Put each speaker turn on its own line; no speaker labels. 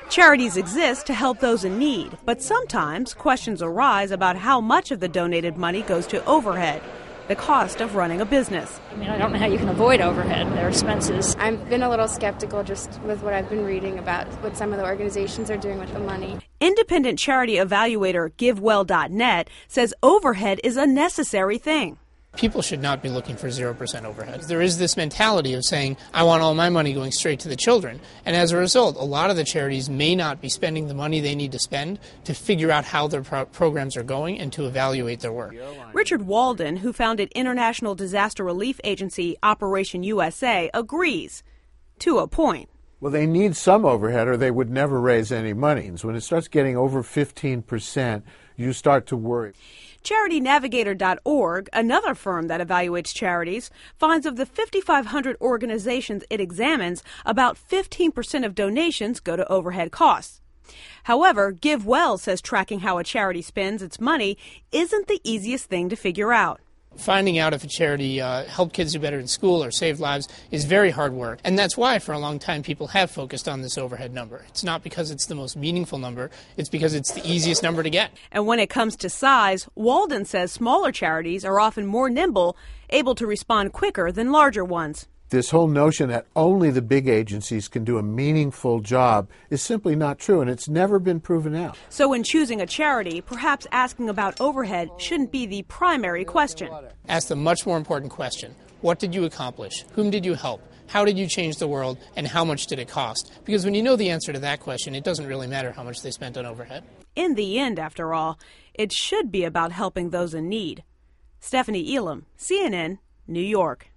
Charities exist to help those in need, but sometimes questions arise about how much of the donated money goes to overhead, the cost of running a business.
I don't know how you can avoid overhead. Their expenses.
I've been a little skeptical just with what I've been reading about what some of the organizations are doing with the money.
Independent charity evaluator GiveWell.net says overhead is a necessary thing.
People should not be looking for 0% overhead. There is this mentality of saying, I want all my money going straight to the children. And as a result, a lot of the charities may not be spending the money they need to spend to figure out how their programs are going and to evaluate their work.
Richard Walden, who founded international disaster relief agency Operation USA, agrees, to a point.
Well, they need some overhead or they would never raise any money. And so when it starts getting over 15%, you start to worry.
CharityNavigator.org, another firm that evaluates charities, finds of the 5,500 organizations it examines, about 15% of donations go to overhead costs. However, GiveWell says tracking how a charity spends its money isn't the easiest thing to figure out.
Finding out if a charity helped kids do better in school or saved lives is very hard work. And that's why for a long time people have focused on this overhead number. It's not because it's the most meaningful number, it's because it's the easiest number to get.
And when it comes to size, Walden says smaller charities are often more nimble, able to respond quicker than larger ones.
This whole notion that only the big agencies can do a meaningful job is simply not true, and it's never been proven out.
So when choosing a charity, perhaps asking about overhead shouldn't be the primary question.
Ask the much more important question. What did you accomplish? Whom did you help? How did you change the world? And how much did it cost? Because when you know the answer to that question, it doesn't really matter how much they spent on overhead.
In the end, after all, it should be about helping those in need. Stephanie Elam, CNN, New York.